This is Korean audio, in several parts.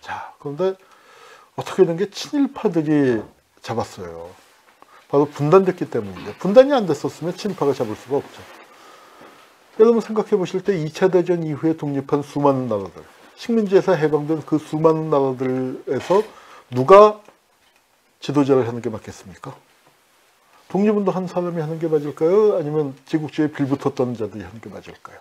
자, 그런데 어떻게 된 게 친일파들이 잡았어요. 바로 분단됐기 때문인데, 분단이 안 됐었으면 친일파가 잡을 수가 없죠. 여러분 생각해 보실 때 2차 대전 이후에 독립한 수많은 나라들, 식민지에서 해방된 그 수많은 나라들에서 누가 지도자를 하는 게 맞겠습니까? 독립운동 한 사람이 하는 게 맞을까요? 아니면 제국주의에 빌붙었던 자들이 하는 게 맞을까요?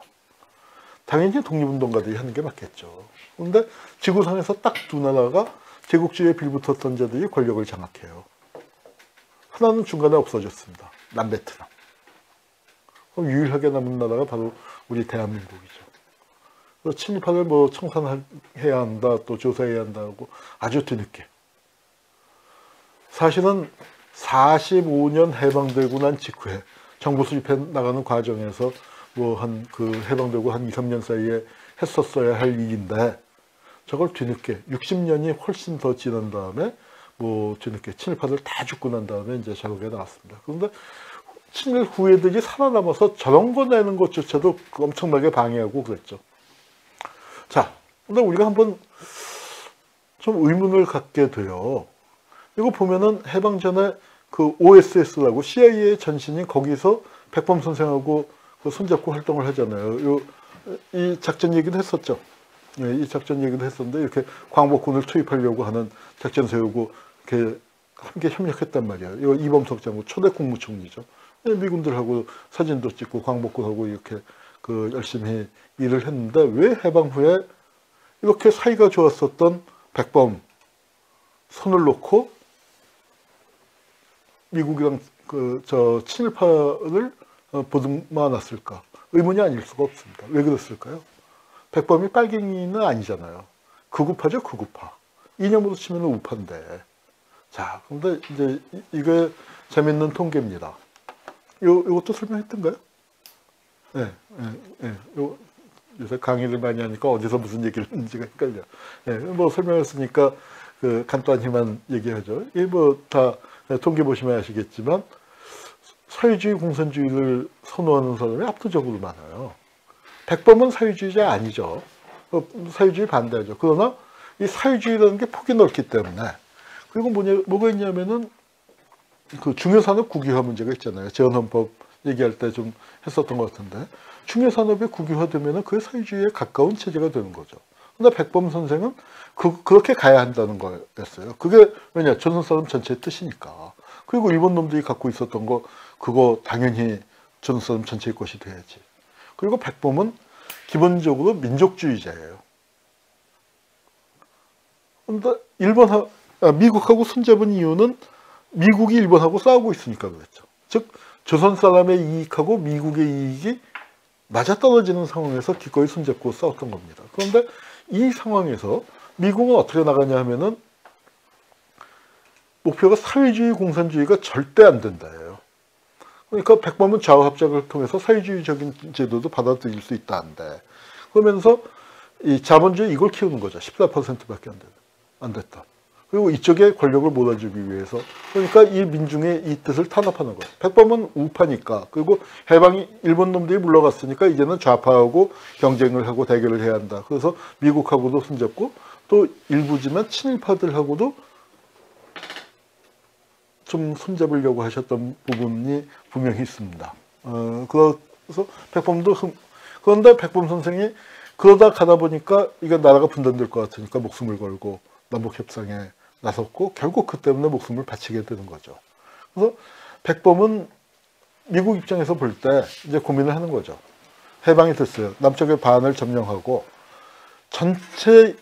당연히 독립운동가들이 하는 게 맞겠죠. 그런데 지구상에서 딱 두 나라가 제국주의에 빌붙었던 자들이 권력을 장악해요. 하나는 중간에 없어졌습니다. 남베트남. 유일하게 남은 나라가 바로 우리 대한민국이죠. 친일파를 뭐 청산해야 한다, 또 조사해야 한다고 아주 뒤늦게. 사실은 45년 해방되고 난 직후에 정부 수립해 나가는 과정에서 뭐 해방되고 한 2, 3년 사이에 했었어야 할 일인데, 저걸 뒤늦게 60년이 훨씬 더 지난 다음에 뭐 뒤늦게 친일파들 다 죽고 난 다음에 이제 자료가 나왔습니다. 그런데 친일 후예들이 살아남아서 저런 거 내는 것조차도 엄청나게 방해하고 그랬죠. 자, 근데 우리가 한번 좀 의문을 갖게 돼요. 이거 보면은 해방 전에 그 OSS라고 CIA 전신이 거기서 백범 선생하고 손잡고 활동을 하잖아요. 이 작전 얘기도 했었죠. 예, 이 작전 얘기도 했었는데, 이렇게 광복군을 투입하려고 하는 작전 세우고 이렇게 함께 협력했단 말이에요. 이거 이범석 장군 초대 국무총리죠. 예, 미군들하고 사진도 찍고 광복군하고 이렇게 열심히 일을 했는데, 왜 해방 후에 이렇게 사이가 좋았었던 백범 손을 놓고 미국이랑 친일파를 보듬어 놨을까? 의문이 아닐 수가 없습니다. 왜 그랬을까요? 백범이 빨갱이는 아니잖아요. 극우파죠, 극우파. 이념으로 치면 우파인데. 자, 근데 이제 이게 재밌는 통계입니다. 요것도 설명했던가요? 예, 요새 강의를 많이 하니까 어디서 무슨 얘기를 했는지가 헷갈려. 예, 뭐 설명했으니까 간단히만 얘기하죠. 이게 뭐 다 통계 보시면 아시겠지만, 사회주의 공산주의를 선호하는 사람이 압도적으로 많아요. 백범은 사회주의자 아니죠. 사회주의 반대하죠. 그러나 이 사회주의라는 게 폭이 넓기 때문에. 그리고 뭐가 있냐면은 중요산업 국유화 문제가 있잖아요. 재헌헌법 얘기할 때 좀 했었던 것 같은데, 중요산업이 국유화되면은 그게 사회주의에 가까운 체제가 되는 거죠. 근데 백범 선생은 그렇게 가야 한다는 거였어요. 그게 왜냐, 조선 사람 전체의 뜻이니까. 그리고 일본 놈들이 갖고 있었던 거, 그거 당연히 조선 사람 전체의 것이 돼야지. 그리고 백범은 기본적으로 민족주의자예요. 근데 미국하고 손잡은 이유는 미국이 일본하고 싸우고 있으니까 그랬죠. 즉, 조선 사람의 이익하고 미국의 이익이 맞아떨어지는 상황에서 기꺼이 손잡고 싸웠던 겁니다. 그런데 이 상황에서 미국은 어떻게 나가냐 하면은, 목표가 사회주의 공산주의가 절대 안 된다예요. 그러니까 백범은 좌우합작을 통해서 사회주의적인 제도도 받아들일 수 있다는데, 그러면서 이 자본주의 이걸 키우는 거죠. 14%밖에 안 됐다. 그리고 이쪽에 권력을 몰아주기 위해서, 그러니까 이 민중의 이 뜻을 탄압하는 거예요. 백범은 우파니까, 그리고 해방이 일본 놈들이 물러갔으니까 이제는 좌파하고 경쟁을 하고 대결을 해야 한다. 그래서 미국하고도 손잡고, 또 일부지만 친일파들하고도 좀 손잡으려고 하셨던 부분이 분명히 있습니다. 그래서 백범도 그런데 백범 선생이 그러다 가다 보니까 이게 나라가 분단될 것 같으니까 목숨을 걸고 남북 협상에 나섰고, 결국 그 때문에 목숨을 바치게 되는 거죠. 그래서 백범은 미국 입장에서 볼 때 이제 고민을 하는 거죠. 해방이 됐어요. 남쪽의 반을 점령하고, 전체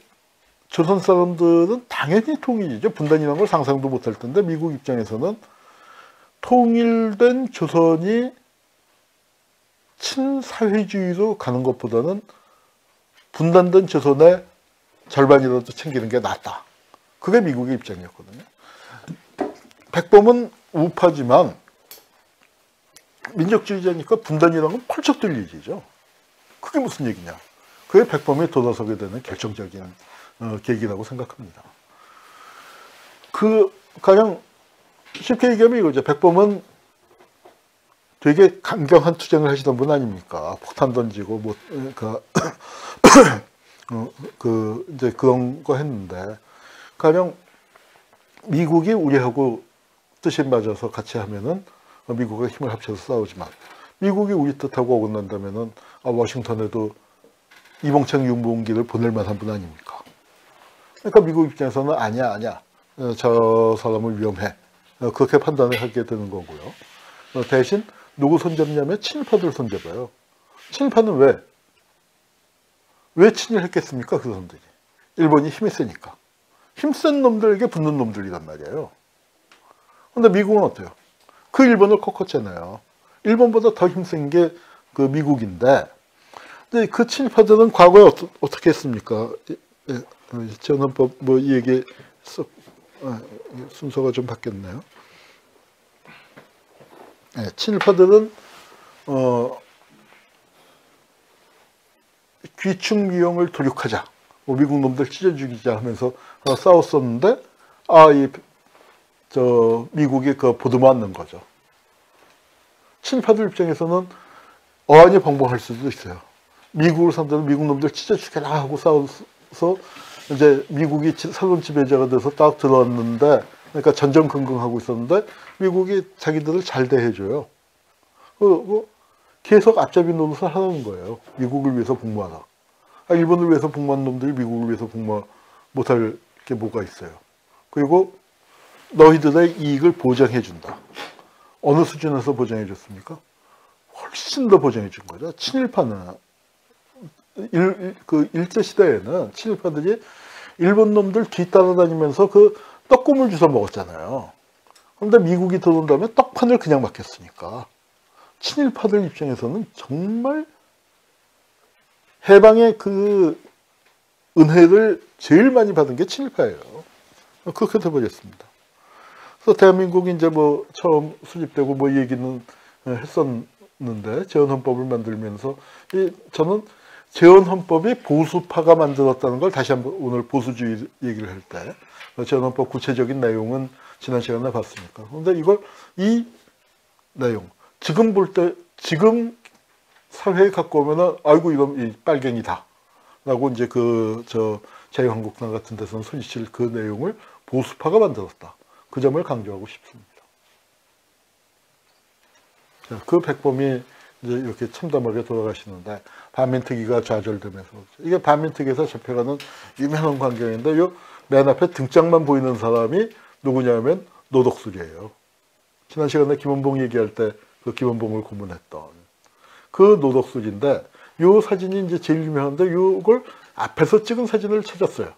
조선 사람들은 당연히 통일이죠. 분단이라는 걸 상상도 못할 텐데, 미국 입장에서는 통일된 조선이 친사회주의로 가는 것보다는 분단된 조선의 절반이라도 챙기는 게 낫다. 그게 미국의 입장이었거든요. 백범은 우파지만 민족주의자니까 분단이라는 건 펄쩍 들 일이죠. 그게 무슨 얘기냐. 그게 백범이 돌아서게 되는 결정적인 계기라고 생각합니다. 가장 쉽게 얘기하면 이거죠. 백범은 되게 강경한 투쟁을 하시던 분 아닙니까? 폭탄 던지고, 이제 그런 거 했는데, 가령 미국이 우리하고 뜻이 맞아서 같이 하면은 미국과 힘을 합쳐서 싸우지만, 미국이 우리 뜻하고 어긋난다면은 워싱턴에도 이봉창 윤봉기를 보낼 만한 분 아닙니까? 그러니까 미국 입장에서는 아니야. 저 사람은 위험해. 그렇게 판단을 하게 되는 거고요. 대신 누구 손잡냐면 친일파들 손잡아요. 친일파는 왜 친일했겠습니까? 그 사람들이. 일본이 힘이 세니까. 힘센 놈들에게 붙는 놈들이란 말이에요. 근데 미국은 어때요? 그 일본을 꺾었잖아요. 일본보다 더 힘센 게 그 미국인데, 근데 그 친일파들은 과거에 어떻게 했습니까? 전헌법 이 얘기 순서가 좀 바뀌었네요. 친일파들은 귀충귀용을 도륙하자, 미국 놈들 찢어 죽이자 하면서 싸웠었는데, 미국이 그 보듬어안는 거죠. 친일파들 입장에서는 어안이 벙벙할 수도 있어요. 미국을 상대로 미국 놈들 찢어 죽여라 하고 싸워서 이제 미국이 살론 지배자가 돼서 딱 들어왔는데, 그러니까 전전긍긍하고 있었는데 미국이 자기들을 잘 대해줘요. 계속 앞잡이 노릇을 하는 거예요. 미국을 위해서 복무하라. 일본을 위해서 복무한 놈들이 미국을 위해서 복무 못할 게 뭐가 있어요. 그리고 너희들의 이익을 보장해준다. 어느 수준에서 보장해줬습니까? 훨씬 더 보장해준 거죠. 친일파는 일제시대에는 친일파들이 일본 놈들 뒤따라다니면서 그 떡국물 주워 먹었잖아요. 그런데 미국이 들어온 다음에 떡판을 그냥 맡겼으니까 친일파들 입장에서는 정말 해방의 그 은혜를 제일 많이 받은 게 친일파예요. 그렇게 돼버렸습니다. 그래서 대한민국이 이제 처음 수립되고 얘기는 했었는데, 재헌헌법을 만들면서 저는 재헌헌법이 보수파가 만들었다는 걸 다시 한번 오늘 보수주의 얘기를 할 때, 재헌헌법 구체적인 내용은 지난 시간에 봤으니까. 그런데 이 내용, 지금 볼 때, 지금 사회에 갖고 오면은, 아이고, 이건 빨갱이다. 라고 이제 자유한국당 같은 데서는 소리칠 그 내용을 보수파가 만들었다. 그 점을 강조하고 싶습니다. 자, 그 백범이 이제 이렇게 참담하게 돌아가시는데, 반민특위가 좌절되면서, 이게 반민특위에서 잡혀가는 유명한 광경인데, 맨 앞에 등짝만 보이는 사람이 누구냐면 노덕술이에요. 지난 시간에 김원봉 얘기할 때 그 김원봉을 고문했던 그 노덕술인데, 요 사진이 이제 제일 유명한데, 요걸 앞에서 찍은 사진을 찾았어요.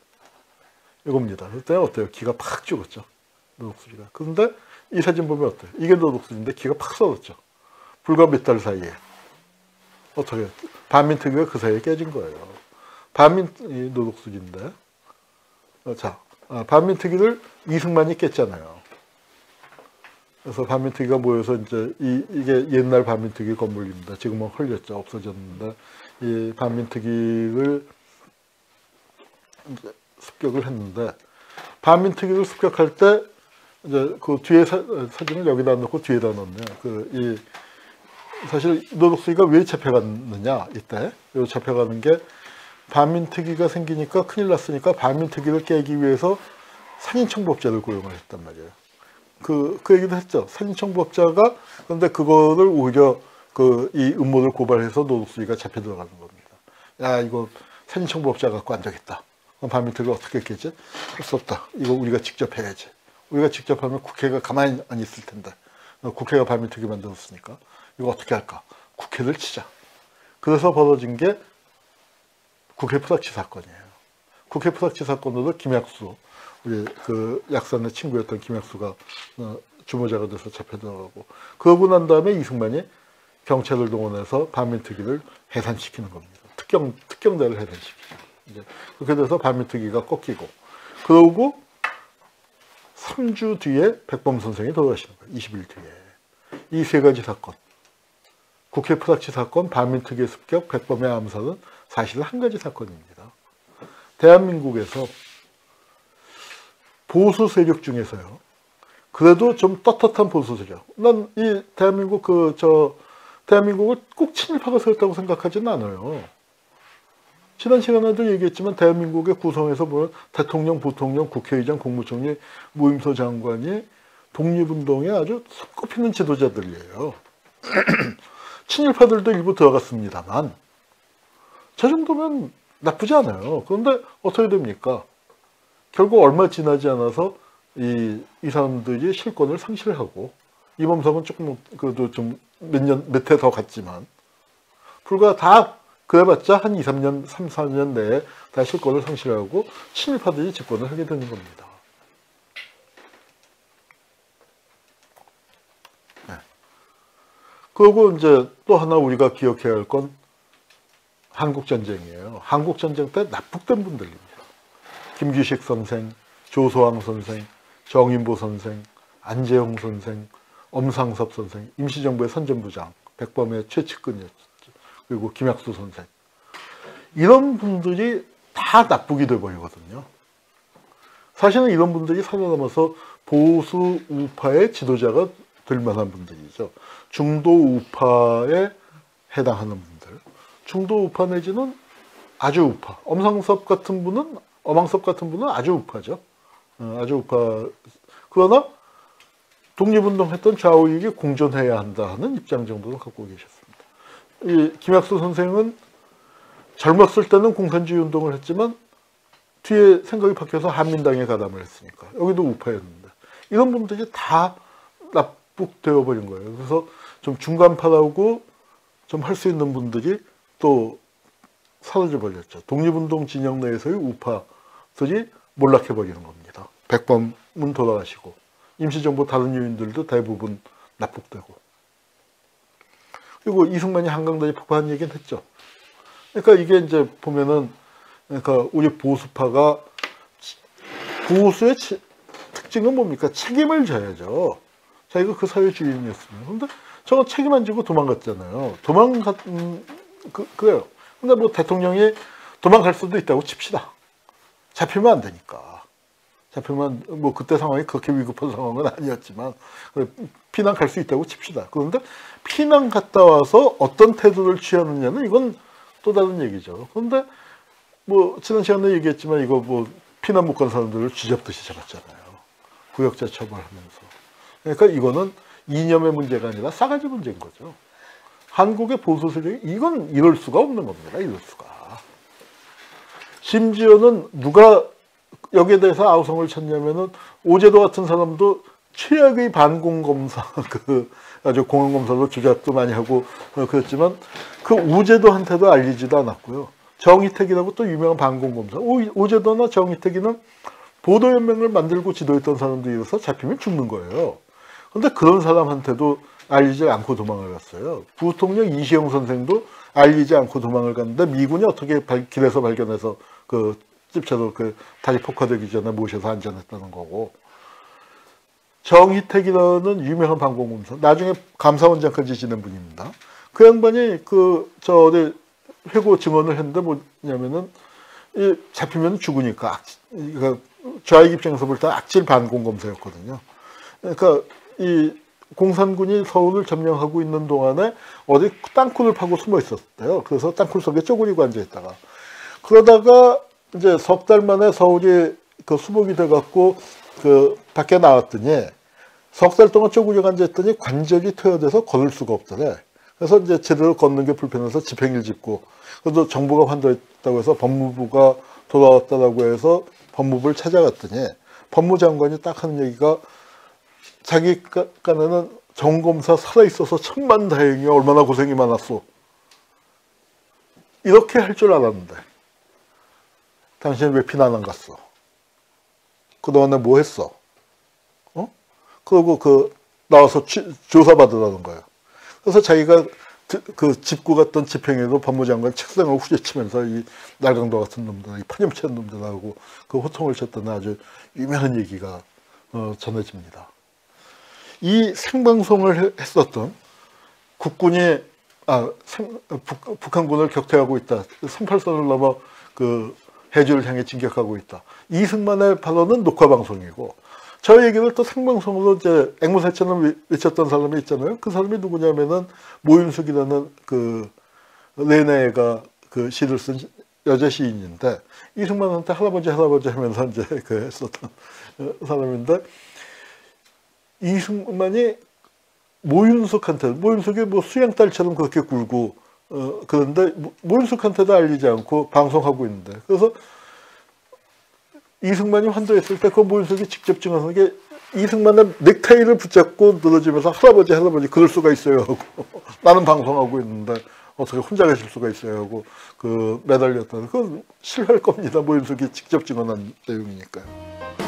이겁니다. 그때 어때요? 기가 팍 죽었죠. 노덕술이가. 그런데 이 사진 보면 어때요? 이게 노덕술인데 기가 팍 썰었죠. 불과 몇 달 사이에. 어떻게? 반민특위가 그 사이에 깨진 거예요. 노덕술인데. 반민특위를 이승만이 깼잖아요. 그래서 반민특위가 모여서 이제 이게 옛날 반민특위 건물입니다. 지금은 헐렸죠. 없어졌는데, 이 반민특위를 이제 습격을 했는데, 반민특위를 습격할 때 이제 그 뒤에 사진을 여기다 넣고 뒤에다 넣네요. 사실 노덕술이가 왜 잡혀갔느냐, 이때 잡혀가는 게, 반민특위가 생기니까 큰일 났으니까 반민특위를 깨기 위해서 산인청부업자를 고용을 했단 말이에요. 그 얘기도 했죠. 산인청부업자가, 그런데 그거를 오히려 이 음모를 고발해서 노덕술이가 잡혀 들어가는 겁니다. 야, 이거 산인청부업자 갖고 안 되겠다. 그럼 반민특위가 어떻게 했겠지? 할 수 없다. 이거 우리가 직접 해야지. 우리가 직접 하면 국회가 가만히 안 있을 텐데. 국회가 반민특위 만들었으니까. 이거 어떻게 할까? 국회를 치자. 그래서 벌어진 게 국회 푸닥치 사건이에요. 국회 푸닥치 사건으로 김약수, 우리 그 약산의 친구였던 김약수가 주모자가 돼서 잡혀 들어가고, 그러고 난 다음에 이승만이 경찰을 동원해서 반민특위를 해산시키는 겁니다. 특경대를 해산시키죠. 이제 그렇게 돼서 반민특위가 꺾이고, 그러고 3주 뒤에 백범 선생이 돌아가시는 거예요. 20일 뒤에. 이 세 가지 사건, 국회 푸닥치 사건, 반민특위 습격, 백범의 암살은 사실은 한 가지 사건입니다. 대한민국에서 보수 세력 중에서요, 그래도 좀 떳떳한 보수 세력, 난 이 대한민국을 꼭 친일파가 세웠다고 생각하지는 않아요. 지난 시간에도 얘기했지만 대한민국의 구성에서 보면 대통령, 부통령, 국회의장, 국무총리, 무임소 장관이 독립운동에 아주 손꼽히는 지도자들이에요. 친일파들도 일부 들어갔습니다만 저 정도면 나쁘지 않아요. 그런데 어떻게 됩니까? 결국 얼마 지나지 않아서 이 사람들이 실권을 상실하고 이범석은 조금 그래도 좀 몇 해 더 갔지만 불과 다 그래봤자 한 2, 3년, 3, 4년 내에 다 실권을 상실하고 친일파들이 집권을 하게 되는 겁니다. 네. 그리고 이제 또 하나 우리가 기억해야 할 건 한국전쟁이에요. 한국전쟁 때 납북된 분들입니다. 김규식 선생, 조소왕 선생, 정인보 선생, 안재홍 선생, 엄상섭 선생, 임시정부의 선전부장, 백범의 최측근이었죠. 그리고 김학수 선생. 이런 분들이 다 납북이 돼버리거든요. 사실은 이런 분들이 살아남아서 보수 우파의 지도자가 될 만한 분들이죠. 중도 우파에 해당하는 분들. 중도 우파 내지는 아주 우파. 엄상섭 같은 분은 아주 우파죠. 아주 우파. 그러나 독립운동했던 좌우익이 공존해야 한다 하는 입장 정도는 갖고 계셨습니다. 이 김학수 선생은 젊었을 때는 공산주의 운동을 했지만 뒤에 생각이 바뀌어서 한민당에 가담을 했으니까 여기도 우파였는데 이런 분들이 다 납북되어 버린 거예요. 그래서 좀 중간파라고 좀 할 수 있는 분들이 또 사라져 버렸죠. 독립운동 진영 내에서의 우파들이 몰락해 버리는 겁니다. 백범은 돌아가시고 임시정부 다른 요인들도 대부분 납북되고 그리고 이승만이 한강다리 폭파한 얘기는 했죠. 그러니까 이게 이제 보면은 그러니까 우리 보수파가 보수의 특징은 뭡니까? 책임을 져야죠. 자기가 그 사회 주인이었습니다. 그런데 저건 책임 안 지고 도망갔잖아요. 그래요. 근데 뭐 대통령이 도망갈 수도 있다고 칩시다. 잡히면 안 되니까. 잡히면 뭐 그때 상황이 그렇게 위급한 상황은 아니었지만 피난 갈 수 있다고 칩시다. 그런데 피난 갔다 와서 어떤 태도를 취하느냐는 이건 또 다른 얘기죠. 그런데 뭐 지난 시간에 얘기했지만 이거 뭐 피난 못 간 사람들을 쥐잡듯이 잡았잖아요. 구역자 처벌하면서. 그러니까 이거는 이념의 문제가 아니라 싸가지 문제인 거죠. 한국의 보수 세력이 이건 이럴 수가 없는 겁니다. 이럴 수가. 심지어는 누가 여기에 대해서 아우성을 쳤냐면은 오제도 같은 사람도 최악의 반공검사 아주 공안검사로 조작도 많이 하고 그랬지만 그 우제도한테도 알리지도 않았고요. 정희택이라고 또 유명한 반공검사. 오제도나 정희택이는 보도연맹을 만들고 지도했던 사람들이어서 잡히면 죽는 거예요. 그런데 그런 사람한테도 알리지 않고 도망을 갔어요. 부통령 이시영 선생도 알리지 않고 도망을 갔는데 미군이 어떻게 길에서 발견해서 그 집차로 그 다리 폭파되기 전에 모셔서 안전했다는 거고. 정희택이라는 유명한 반공검사, 나중에 감사원장까지 지낸 분입니다. 그 양반이 어디 회고 증언을 했는데 뭐냐면은 잡히면 죽으니까 그러니까 좌익 입장에서 볼 때 악질 반공검사였거든요. 그러니까 이 공산군이 서울을 점령하고 있는 동안에 어디 땅굴을 파고 숨어 있었대요. 그래서 땅굴 속에 쪼그리고 앉아 있다가 그러다가 이제 석 달 만에 서울이 그 수복이 돼갖고 그 밖에 나왔더니 석 달 동안 쪼그려 앉아있더니 관절이 퇴화돼서 걸을 수가 없더래. 그래서 이제 제대로 걷는 게 불편해서 집행일 짓고 그래도 정부가 환대했다고 해서 법무부가 돌아왔다라고 해서 법무부를 찾아갔더니 법무장관이 딱 하는 얘기가 자기 깐에는 정검사 살아있어서 천만다행이야. 얼마나 고생이 많았어. 이렇게 할 줄 알았는데 당신은 왜 피난 안 갔어? 그동안에 뭐 했어? 그리고 나와서 조사받으라는 거예요. 그래서 자기가 그 짚고 갔던 집행에도 법무장관 책상을 후려치면서 이 날강도 같은 놈들, 이 파렴치한 놈들하고 그 호통을 쳤던 아주 유명한 얘기가 전해집니다. 이 생방송을 했었던 국군이 북한군을 격퇴하고 있다. 38선을 넘어 그 해주를 향해 진격하고 있다. 이승만의 발언은 녹화방송이고 저 얘기를 또 생방송으로 이제 앵무새처럼 외쳤던 사람이 있잖아요. 그 사람이 누구냐면은 모윤숙이라는 그 레네가 그 시를 쓴 여자 시인인데 이승만한테 할아버지 할아버지 하면서 이제 그 했었던 사람인데 이승만이 모윤석이 뭐 수양딸처럼 그렇게 굴고 그런데 모윤석한테도 알리지 않고 방송하고 있는데 그래서 이승만이 환도했을 때 그 모윤석이 직접 증언한 게 이승만의 넥타이를 붙잡고 늘어지면서 할아버지 그럴 수가 있어요 하고 나는 방송하고 있는데 어떻게 혼자 가실 수가 있어요 하고 그 매달렸다. 그건 실할 겁니다. 모윤석이 직접 증언한 내용이니까요.